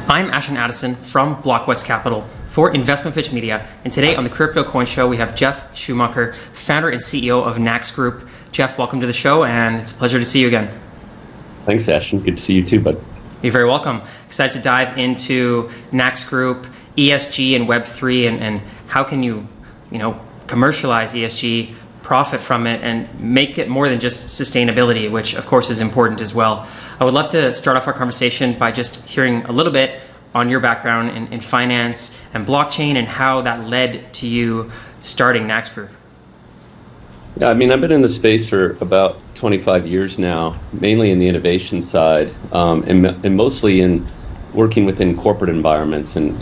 I'm Ashton Addison from Blockwest Capital for Investment Pitch Media, and today on the Crypto Coin Show we have Jeff Schumacher, founder and CEO of NAX Group. Jeff, welcome to the show, and it's a pleasure to see you again. Thanks, Ashton. Good to see you too, bud. You're very welcome. Excited to dive into NAX Group, ESG and Web3, and how can you commercialize ESG, profit from it, and make it more than just sustainability, which of course is important as well. I would love to start off our conversation by just hearing a little bit on your background in finance and blockchain and how that led to you starting NAX Group. Yeah, I've been in the space for about 25 years now, mainly in the innovation side, and mostly in working within corporate environments and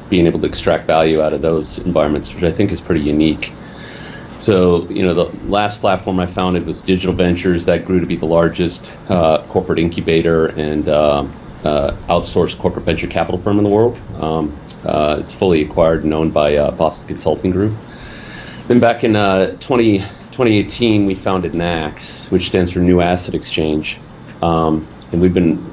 being able to extract value out of those environments, which I think is pretty unique. So, the last platform I founded was Digital Ventures. That grew to be the largest corporate incubator and outsourced corporate venture capital firm in the world. It's fully acquired and owned by Boston Consulting Group. Then back in 2018, we founded NAX, which stands for New Asset Exchange. And we've been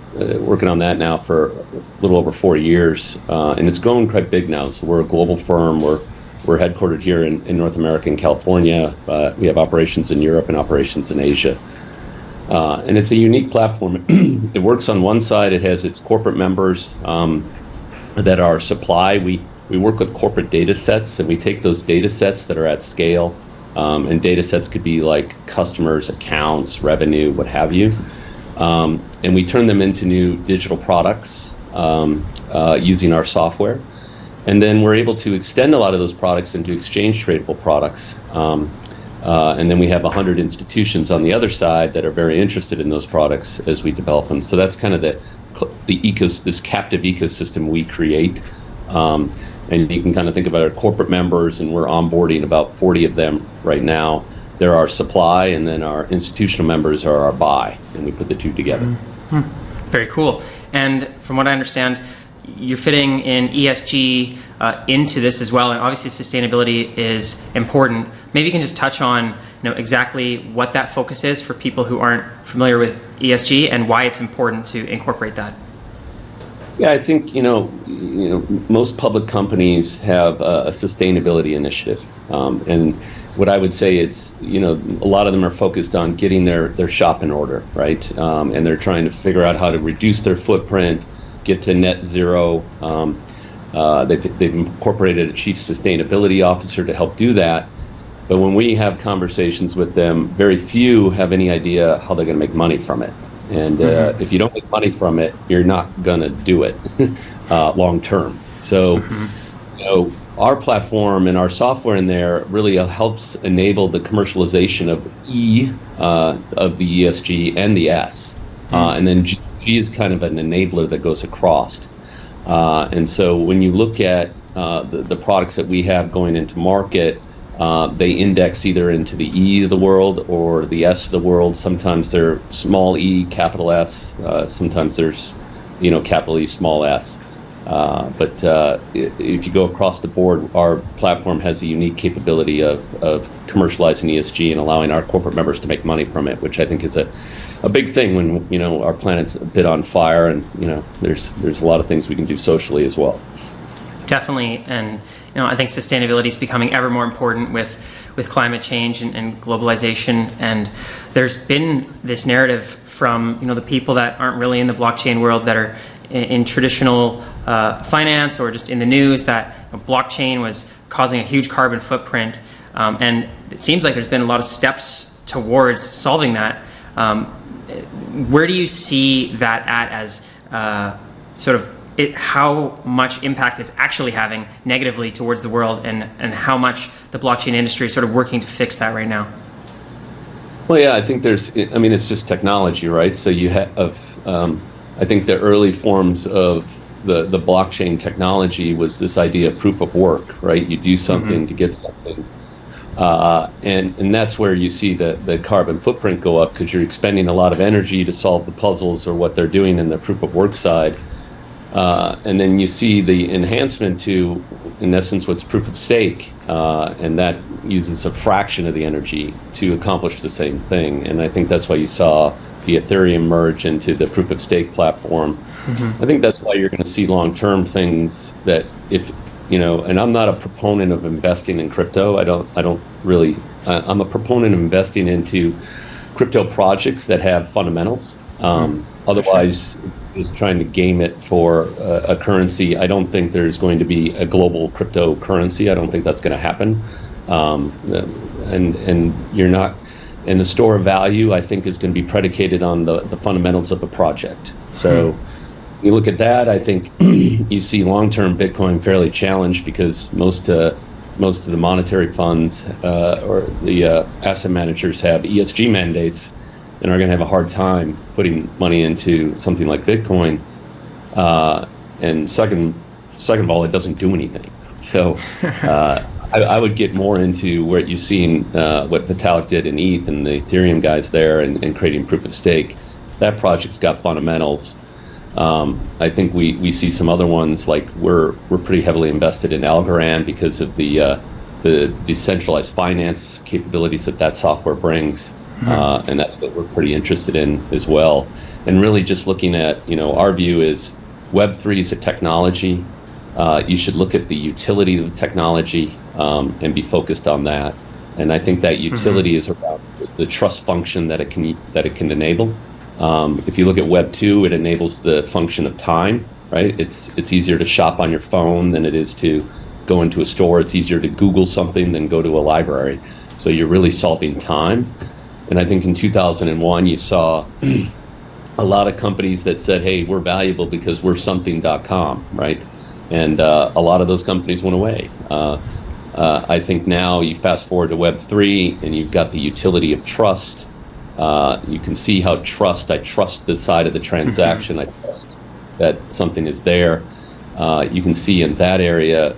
working on that now for a little over 4 years. And it's grown quite big now. So we're a global firm. We're headquartered here in North America, in California. We have operations in Europe and operations in Asia. And it's a unique platform. It works on one side. It has its corporate members that are supply. We work with corporate data sets, and we take those data sets that are at scale. And data sets could be like customers, accounts, revenue, what have you. And we turn them into new digital products using our software. And then we're able to extend a lot of those products into exchange tradable products. And then we have 100 institutions on the other side that are very interested in those products as we develop them. So that's kind of this captive ecosystem we create. And you can kind of think about our corporate members, and we're onboarding about 40 of them right now. They're our supply, and then our institutional members are our buy, and we put the two together. Mm-hmm. Very cool. And from what I understand, you're fitting in ESG into this as well, and obviously sustainability is important. Maybe you can just touch on exactly what that focus is for people who aren't familiar with ESG and why it's important to incorporate that. Yeah, I think most public companies have a sustainability initiative, and what I would say it's a lot of them are focused on getting their shop in order, right? And they're trying to figure out how to reduce their footprint, get to net zero. They've incorporated a chief sustainability officer to help do that. But when we have conversations with them, very few have any idea how they're going to make money from it. And if you don't make money from it, you're not going to do it long term. So, our platform and our software in there really helps enable the commercialization of of the ESG and the S. And then G is kind of an enabler that goes across. And so when you look at the products that we have going into market, they index either into the E of the world or the S of the world. Sometimes they're small e, capital S. Sometimes there's, capital E, small s. But if you go across the board, our platform has a unique capability of commercializing ESG and allowing our corporate members to make money from it, which I think is a big thing when our planet's a bit on fire, and there's a lot of things we can do socially as well. Definitely, and I think sustainability is becoming ever more important with climate change and globalization. And there's been this narrative from the people that aren't really in the blockchain world, that are in traditional finance or just in the news, that blockchain was causing a huge carbon footprint. And it seems like there's been a lot of steps towards solving that. Where do you see that at as how much impact it's actually having negatively towards the world, and how much the blockchain industry is sort of working to fix that right now? Well, yeah, I think it's just technology, right? So you have, I think the early forms of the blockchain technology was this idea of proof of work, right? You do something to get something. And that's where you see the carbon footprint go up, because you're expending a lot of energy to solve the puzzles or what they're doing in the proof of work side. And then you see the enhancement to, in essence, what's proof of stake, and that uses a fraction of the energy to accomplish the same thing. And I think that's why you saw the Ethereum merge into the proof of stake platform. I think that's why you're going to see long-term things that if, and I'm not a proponent of investing in crypto. I don't really, I'm a proponent of investing into crypto projects that have fundamentals. Otherwise, just trying to game it for a currency. I don't think there's going to be a global cryptocurrency. I don't think that's going to happen. And you're not, and the store of value, I think, is going to be predicated on the fundamentals of a project. So you look at that, I think you see long-term Bitcoin fairly challenged because most of the monetary funds or the asset managers have ESG mandates and are going to have a hard time putting money into something like Bitcoin. And second of all, it doesn't do anything. So I would get more into what you've seen, what Vitalik did in ETH and the Ethereum guys there and creating proof of stake. That project's got fundamentals. I think we see some other ones, like we're pretty heavily invested in Algorand because of the decentralized finance capabilities that software brings. And that's what we're pretty interested in as well. And really just looking at, our view is Web3 is a technology. You should look at the utility of the technology and be focused on that. And I think that utility is around the trust function that it can enable. If you look at Web 2, it enables the function of time, right? It's easier to shop on your phone than it is to go into a store. It's easier to Google something than go to a library. So you're really solving time. And I think in 2001, you saw a lot of companies that said, hey, we're valuable because we're something.com, right? And a lot of those companies went away. I think now you fast forward to Web 3 and you've got the utility of trust. You can see how I trust the side of the transaction. I trust that something is there. You can see in that area,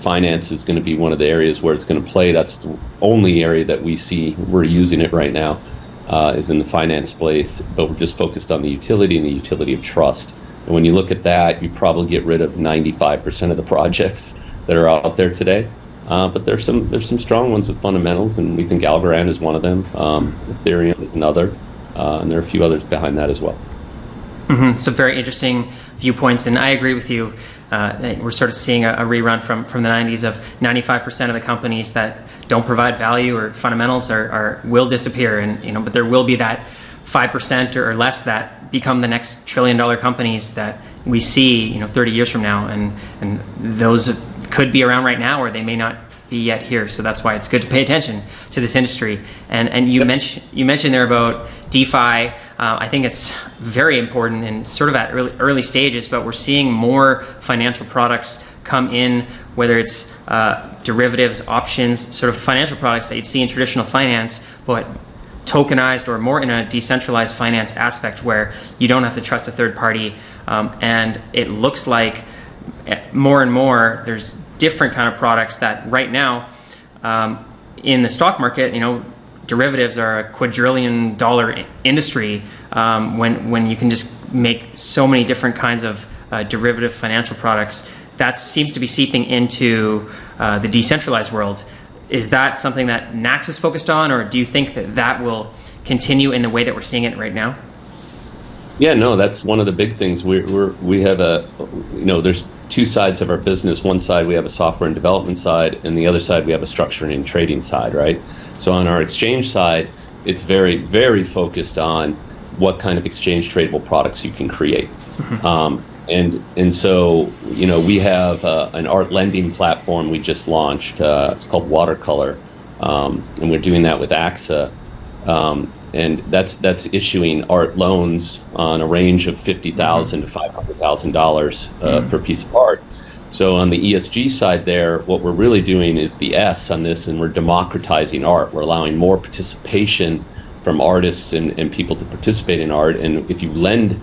finance is going to be one of the areas where it's going to play. That's the only area that we see we're using it right now, is in the finance place. But we're just focused on the utility and the utility of trust. And when you look at that, you probably get rid of 95% of the projects that are out there today. But there's some strong ones with fundamentals, and we think Algorand is one of them. Ethereum is another, and there are a few others behind that as well. Some very interesting viewpoints, and I agree with you. We're sort of seeing a rerun from the 90s of 95% of the companies that don't provide value or fundamentals will disappear, and but there will be that 5% or less that become the next $1 trillion companies that we see 30 years from now, and those could be around right now, or they may not be yet here. So that's why it's good to pay attention to this industry. And you mentioned there about DeFi. I think it's very important and sort of at early stages, but we're seeing more financial products come in, whether it's derivatives, options, sort of financial products that you'd see in traditional finance, but tokenized or more in a decentralized finance aspect where you don't have to trust a third party. And it looks like more and more there's different kind of products that right now in the stock market, derivatives are a quadrillion dollar industry, when you can just make so many different kinds of derivative financial products. That seems to be seeping into the decentralized world. Is that something that NAX is focused on, or do you think that will continue in the way that we're seeing it right now? Yeah, no, that's one of the big things. We have there's two sides of our business. One side we have a software and development side, and the other side we have a structuring and trading side, right? So on our exchange side, it's very, very focused on what kind of exchange tradable products you can create. And so we have an art lending platform we just launched. It's called Watercolor, and we're doing that with AXA. And that's issuing art loans on a range of $50,000 to $500,000 per piece of art. So on the ESG side there, what we're really doing is the S on this, and we're democratizing art. We're allowing more participation from artists and people to participate in art. And if you lend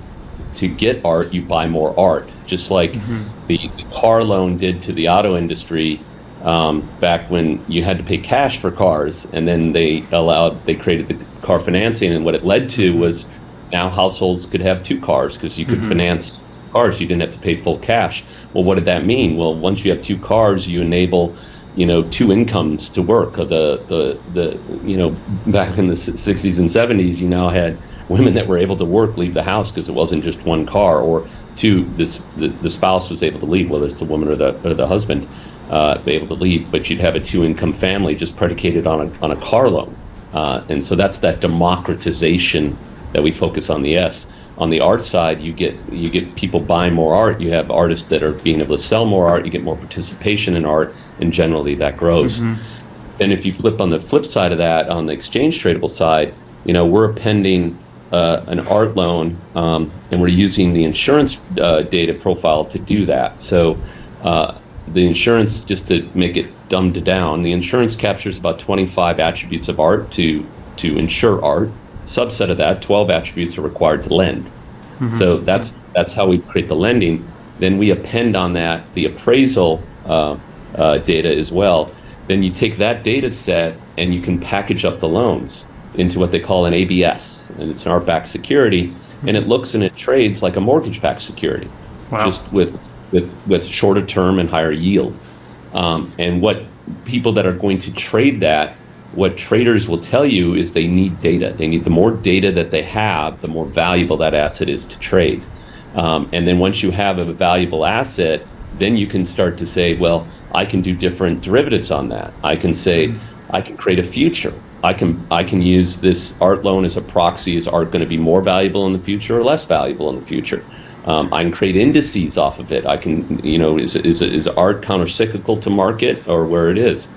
to get art, you buy more art, just like the car loan did to the auto industry. Back when you had to pay cash for cars, and then they created the car financing, and what it led to was now households could have two cars because you could finance cars. You didn't have to pay full cash. Well, what did that mean? Well, once you have two cars, you enable two incomes to work. Back in the 60s and 70s, you now had women that were able to work, leave the house because it wasn't just one car, or Two, the spouse was able to leave, whether it's the woman or the husband, be able to leave, but you'd have a two-income family just predicated on a car loan. And so that's that democratization that we focus on the S. On the art side, you get people buying more art. You have artists that are being able to sell more art. You get more participation in art, and generally that grows. And if you flip on the flip side of that, on the exchange tradable side, we're appending an art loan, and we're using the insurance data profile to do that. So the insurance, just to make it dumbed down, the insurance captures about 25 attributes of art to insure art. Subset of that, 12 attributes are required to lend. So that's how we create the lending. Then we append on that the appraisal data as well. Then you take that data set and you can package up the loans into what they call an ABS, and it's an art-backed security, and it looks and it trades like a mortgage-backed security, just with shorter term and higher yield. And what people that are going to trade that, what traders will tell you is they need data. They need the more data that they have, the more valuable that asset is to trade. And then once you have a valuable asset, then you can start to say, well, I can do different derivatives on that. I can say, I can create a future. I can use this art loan as a proxy. Is art going to be more valuable in the future or less valuable in the future? I can create indices off of it. I can, is art counter-cyclical to market or where it is?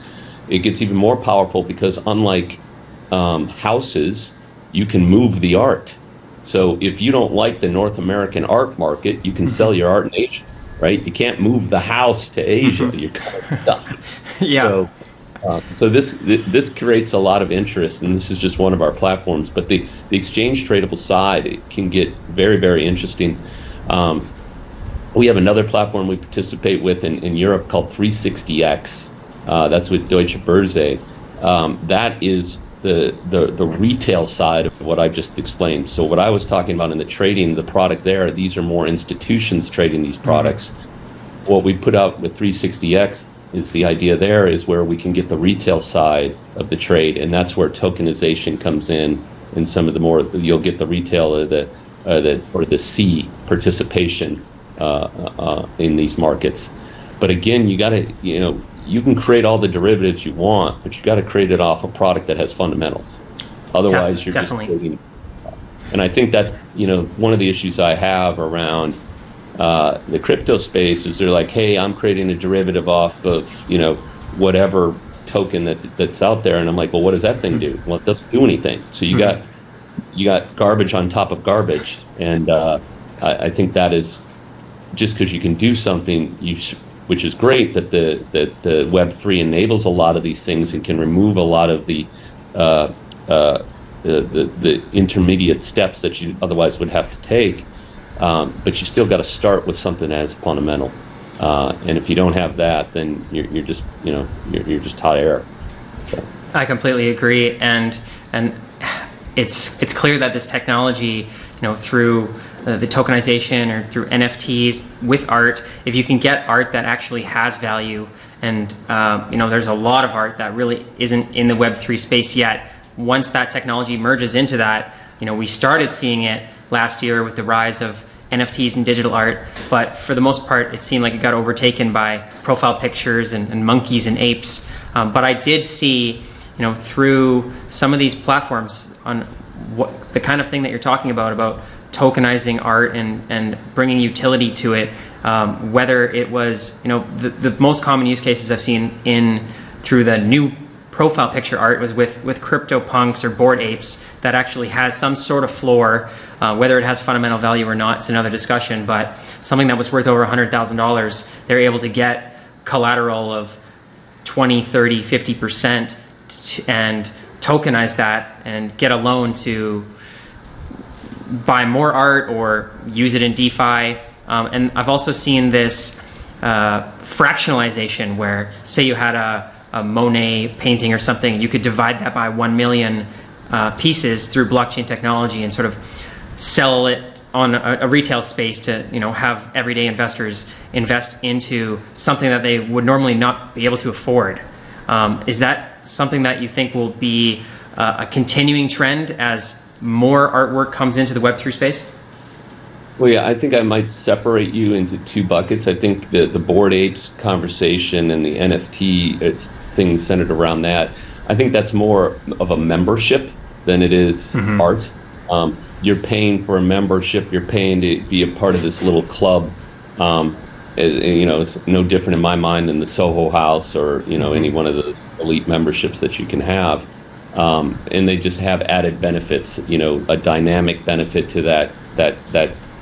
It gets even more powerful because unlike houses, you can move the art. So if you don't like the North American art market, you can sell your art in Asia, right? You can't move the house to Asia. You're kind of stuck. So this creates a lot of interest, and this is just one of our platforms. But the exchange tradable side, it can get very, very interesting. We have another platform we participate with in Europe called 360X. That's with Deutsche Börse. That is the retail side of what I just explained. So what I was talking about in the trading, the product there, these are more institutions trading these products. What we put out with 360X is the idea there is where we can get the retail side of the trade, and that's where tokenization comes in, and some of the more, you'll get the retail or the C participation in these markets. But again, you got to, you can create all the derivatives you want, but you got to create it off a product that has fundamentals. Otherwise, you're definitely just creating. And I think that's, one of the issues I have around the crypto space is they're like, hey, I'm creating a derivative off of, whatever token that's out there. And I'm like, well, what does that thing do? Well, it doesn't do anything. So you got garbage on top of garbage. And I think that is just because you can do something, which is great that the Web3 enables a lot of these things and can remove a lot of the intermediate steps that you otherwise would have to take. But you still got to start with something that is fundamental. And if you don't have that, then you're just you're just hot air. So I completely agree, and it's clear that this technology, through the tokenization or through NFTs with art, if you can get art that actually has value, and there's a lot of art that really isn't in the Web3 space yet. Once that technology merges into that, we started seeing it last year with the rise of NFTs and digital art, but for the most part, it seemed like it got overtaken by profile pictures and monkeys and apes. But I did see, through some of these platforms on what the kind of thing that you're talking about tokenizing art and bringing utility to it, whether it was, the most common use cases I've seen through the new profile picture art was with CryptoPunks or Bored Apes that actually has some sort of floor. Whether it has fundamental value or not, it's another discussion, but something that was worth over $100,000, they're able to get collateral of 20, 30, 50% and tokenize that and get a loan to buy more art or use it in DeFi. And I've also seen this fractionalization where, say you had a Monet painting or something, you could divide that by 1 million pieces through blockchain technology and sort of sell it on a retail space to have everyday investors invest into something that they would normally not be able to afford. Is that something that you think will be a continuing trend as more artwork comes into the Web3 space? Well, yeah, I think I might separate you into two buckets. I think the Bored Apes conversation and the NFT, it's things centered around that. I think that's more of a membership than it is art. You're paying for a membership. You're paying to be a part of this little club. It's no different in my mind than the Soho House or any one of those elite memberships that you can have. And they just have added benefits. A dynamic benefit to that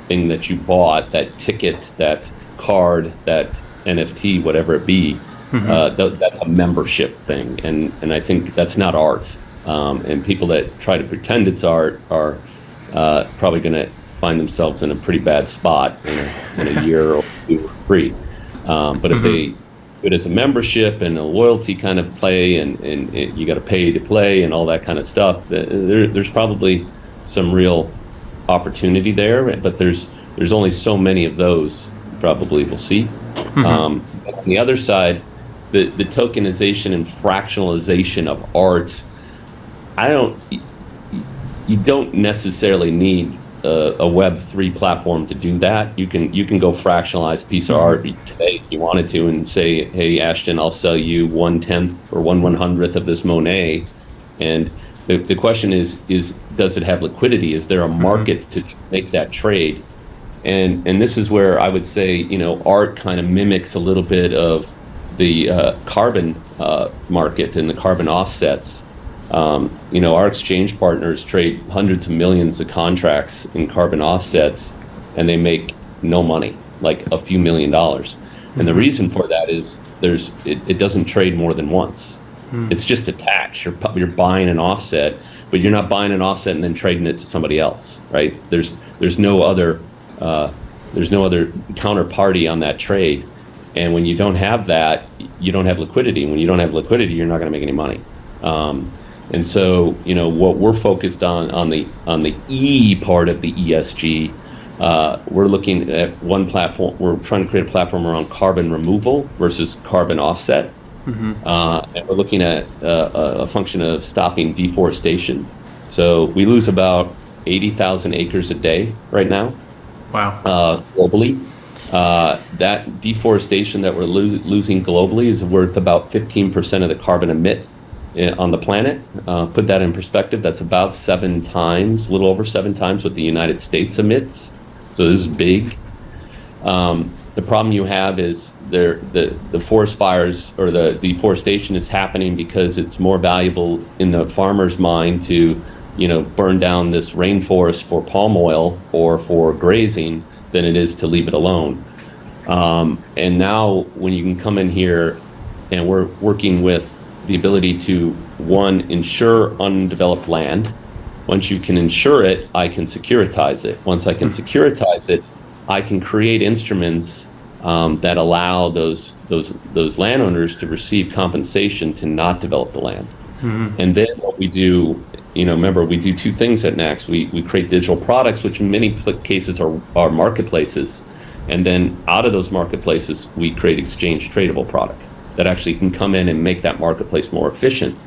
thing that you bought, that ticket, that card, that NFT, whatever it be. That's a membership thing, and I think that's not art. And people that try to pretend it's art are probably going to find themselves in a pretty bad spot in a year or two or three. But if they do it as a membership and a loyalty kind of play, and you got to pay to play and all that kind of stuff, there's probably some real opportunity there. But there's only so many of those probably we'll see. On the other side, the tokenization and fractionalization of art, you don't necessarily need a Web3 platform to do that. You can go fractionalize a piece of art today if you wanted to and say, hey, Ashton, I'll sell you 1/10 or 1/100th of this Monet. And the question is does it have liquidity? Is there a market to make that trade? And this is where I would say, art kind of mimics a little bit of the carbon market and the carbon offsets. Our exchange partners trade hundreds of millions of contracts in carbon offsets, and they make no money, like a few $1 million. And the reason for that is it doesn't trade more than once. It's just a tax. You're buying an offset, but you're not buying an offset and then trading it to somebody else, right? There's no other counterparty on that trade. And when you don't have that, you don't have liquidity. And when you don't have liquidity, you're not going to make any money. And so, what we're focused on the E part of the ESG, we're looking at one platform. We're trying to create a platform around carbon removal versus carbon offset. And we're looking at a function of stopping deforestation. So we lose about 80,000 acres a day right now. Wow. Globally. That deforestation that we're losing globally is worth about 15% of the carbon emit on the planet. Put that in perspective, that's about 7 times, a little over 7 times what the United States emits. So this is big. The problem you have is the forest fires or the deforestation is happening because it's more valuable in the farmer's mind to burn down this rainforest for palm oil or for grazing than it is to leave it alone. And now when you can come in here and we're working with the ability to, one, insure undeveloped land. Once you can insure it, I can securitize it. Once I can securitize it, I can create instruments that allow those landowners to receive compensation to not develop the land. And then what we do, remember, we do 2 things at NAX. We create digital products, which in many cases are marketplaces. And then out of those marketplaces, we create exchange tradable product that actually can come in and make that marketplace more efficient.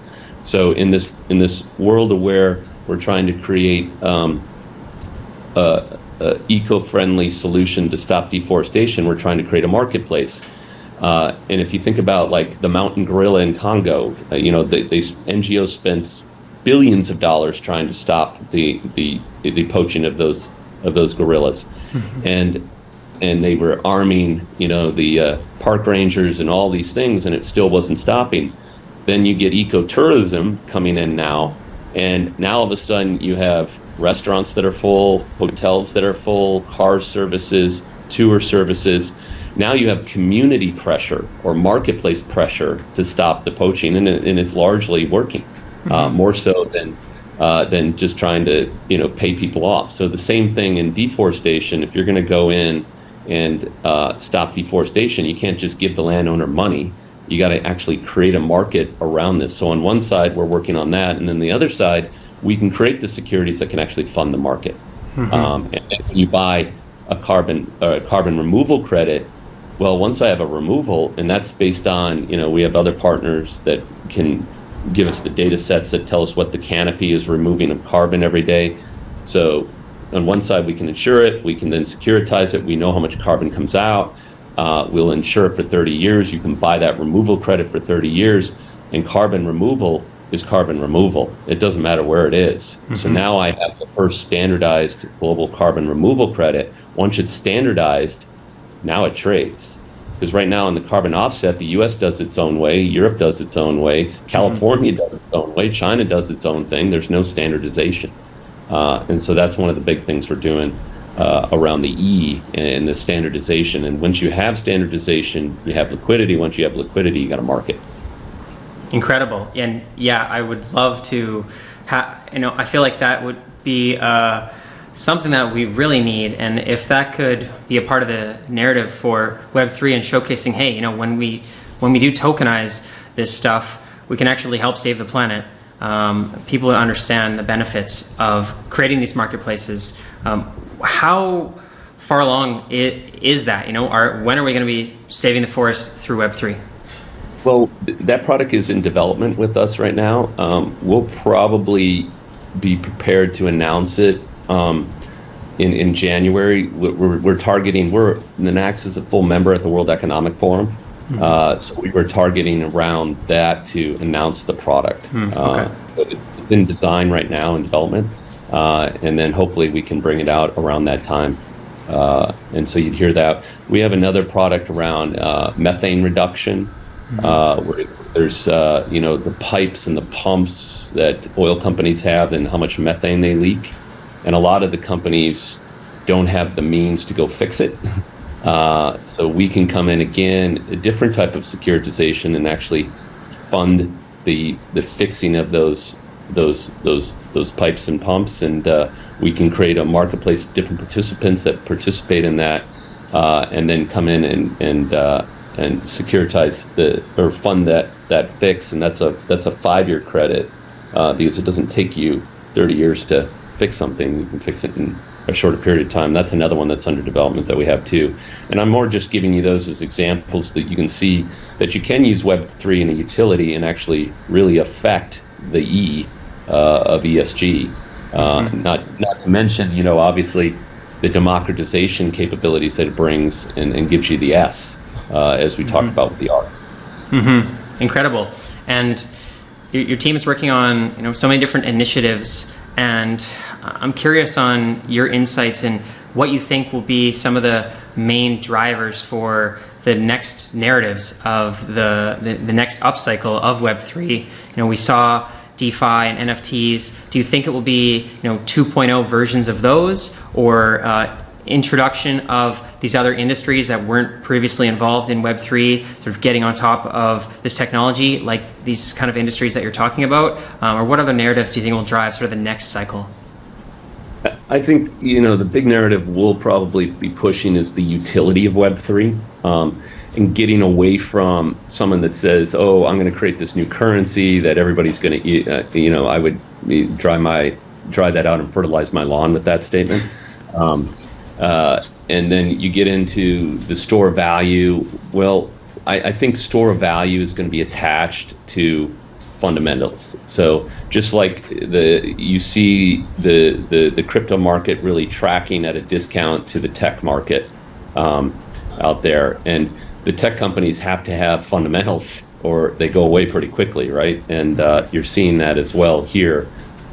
So in this world of where we're trying to create a eco-friendly solution to stop deforestation, we're trying to create a marketplace. And if you think about like the mountain gorilla in Congo, NGOs spent billions of dollars trying to stop the poaching of those gorillas, and they were arming the park rangers and all these things, and it still wasn't stopping. Then you get ecotourism coming in now, and now all of a sudden you have restaurants that are full, hotels that are full, car services, tour services. Now you have community pressure or marketplace pressure to stop the poaching, and it's largely working, more so than just trying to pay people off. So the same thing in deforestation. If you're going to go in and stop deforestation, you can't just give the landowner money. You got to actually create a market around this. So on one side, we're working on that, and then the other side, we can create the securities that can actually fund the market. And when you buy a carbon removal credit, well, once I have a removal, and that's based on we have other partners that can give us the data sets that tell us what the canopy is removing of carbon every day. So on one side, we can insure it, we can then securitize it, we know how much carbon comes out, we'll insure it for 30 years, you can buy that removal credit for 30 years, and carbon removal is carbon removal. It doesn't matter where it is. So now I have the first standardized global carbon removal credit. Once it's standardized, now it trades. Because right now in the carbon offset, the US does its own way, Europe does its own way, California does its own way, China does its own thing. There's no standardization. And so that's one of the big things we're doing around the E and the standardization. And once you have standardization, you have liquidity. Once you have liquidity, you got a market. Incredible. And yeah, I would love to I feel like that would be something that we really need. And if that could be a part of the narrative for Web3 and showcasing, hey, when we do tokenize this stuff, we can actually help save the planet. People understand the benefits of creating these marketplaces. How far along is that? When are we going to be saving the forest through Web3? Well, that product is in development with us right now. We'll probably be prepared to announce it in January. We're targeting, NAX is a full member at the World Economic Forum. So we were targeting around that to announce the product. So it's in design right now, in development. And then hopefully we can bring it out around that time. And so you'd hear that. We have another product around methane reduction. Where there's the pipes and the pumps that oil companies have and how much methane they leak, and a lot of the companies don't have the means to go fix it. So we can come in again, a different type of securitization, and actually fund the fixing of those pipes and pumps, and we can create a marketplace of different participants that participate in that, and then come in and securitize or fund that fix, and that's a 5-year credit, because it doesn't take you 30 years to fix something. You can fix it in a shorter period of time. That's another one that's under development that we have too. And I'm more just giving you those as examples that you can see that you can use Web3 in a utility and actually really affect the E of ESG. Not to mention, obviously the democratization capabilities that it brings and gives you the S. As we talked about with the R. Incredible. And your team is working on so many different initiatives, and I'm curious on your insights and what you think will be some of the main drivers for the next narratives of the next upcycle of Web3. We saw DeFi and NFTs. Do you think it will be 2.0 versions of those, or introduction of these other industries that weren't previously involved in Web3, sort of getting on top of this technology, like these kind of industries that you're talking about? Or what other narratives do you think will drive sort of the next cycle? I think, the big narrative we'll probably be pushing is the utility of Web3, and getting away from someone that says, oh, I'm going to create this new currency that everybody's going to, I would dry that out and fertilize my lawn with that statement. And then you get into the store of value. Well, I think store of value is going to be attached to fundamentals. So just like you see the crypto market really tracking at a discount to the tech market out there, and the tech companies have to have fundamentals or they go away pretty quickly, right? And you're seeing that as well here.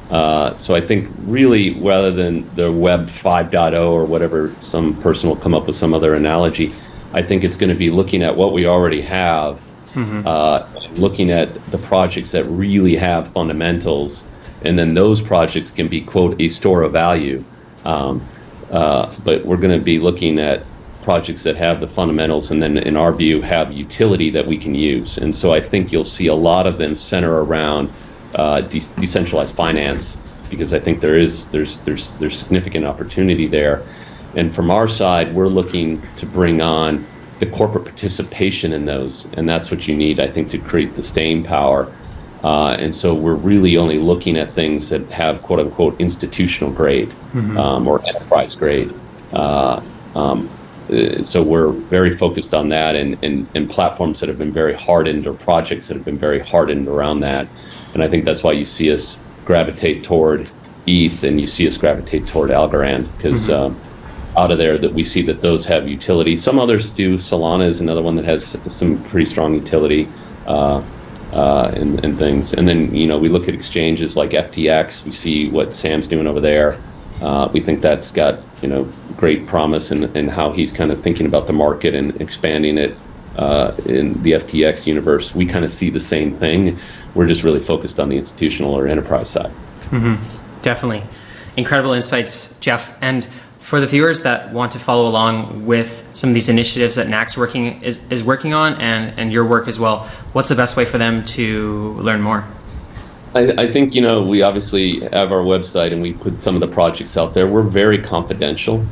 So I think really, rather than the Web 5.0 or whatever, some person will come up with some other analogy, I think it's going to be looking at what we already have, looking at the projects that really have fundamentals, and then those projects can be, quote, a store of value. But we're going to be looking at projects that have the fundamentals and then, in our view, have utility that we can use. And so I think you'll see a lot of them center around decentralized finance, because I think there's significant opportunity there. And from our side, we're looking to bring on the corporate participation in those, and that's what you need, I think, to create the staying power. And so we're really only looking at things that have, quote unquote, institutional grade or enterprise grade. So we're very focused on that, and platforms that have been very hardened, or projects that have been very hardened around that. And I think that's why you see us gravitate toward ETH, and you see us gravitate toward Algorand because out of there that we see that those have utility. Some others do. Solana is another one that has some pretty strong utility and things. And then, we look at exchanges like FTX. We see what Sam's doing over there. We think that's got, great promise in how he's kind of thinking about the market and expanding it in the FTX universe. We kind of see the same thing. We're just really focused on the institutional or enterprise side. Definitely. Incredible insights, Jeff. And for the viewers that want to follow along with some of these initiatives that NAX is working on and your work as well, what's the best way for them to learn more? I think, we obviously have our website and we put some of the projects out there. We're very confidential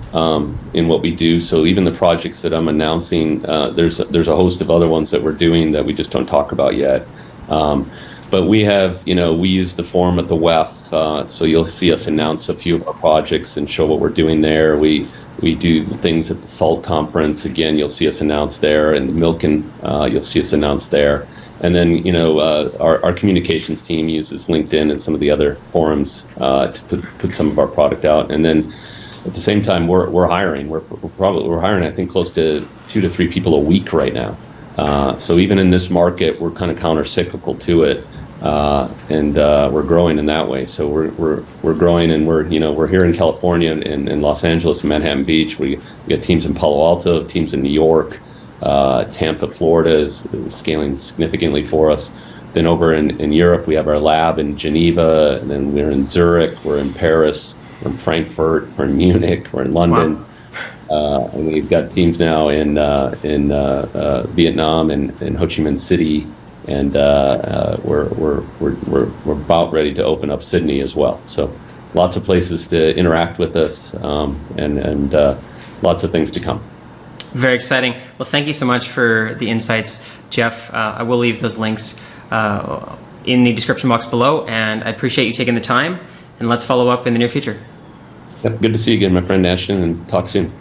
in what we do. So even the projects that I'm announcing, there's a host of other ones that we're doing that we just don't talk about yet. But we have, we use the forum at the WEF, so you'll see us announce a few of our projects and show what we're doing there. We do things at the SALT conference. Again, you'll see us announce there, and Milken, you'll see us announce there. And then, our communications team uses LinkedIn and some of the other forums to put some of our product out. And then at the same time, we're hiring. We're hiring, I think, close to 2 to 3 people a week right now. So even in this market, we're kind of counter-cyclical to it, and we're growing in that way. So we're growing, and we're here in California and in Los Angeles and Manhattan Beach. We got teams in Palo Alto, teams in New York. Tampa, Florida is scaling significantly for us. Then over in Europe, we have our lab in Geneva, and then we're in Zurich, we're in Paris, we're in Frankfurt, we're in Munich, we're in London. Wow. And we've got teams now in Vietnam and in Ho Chi Minh City, and we're about ready to open up Sydney as well. So lots of places to interact with us, and lots of things to come. Very exciting. Well, thank you so much for the insights, Jeff. I will leave those links in the description box below, and I appreciate you taking the time, and let's follow up in the near future. Yep, good to see you again, my friend Ashton, and talk soon.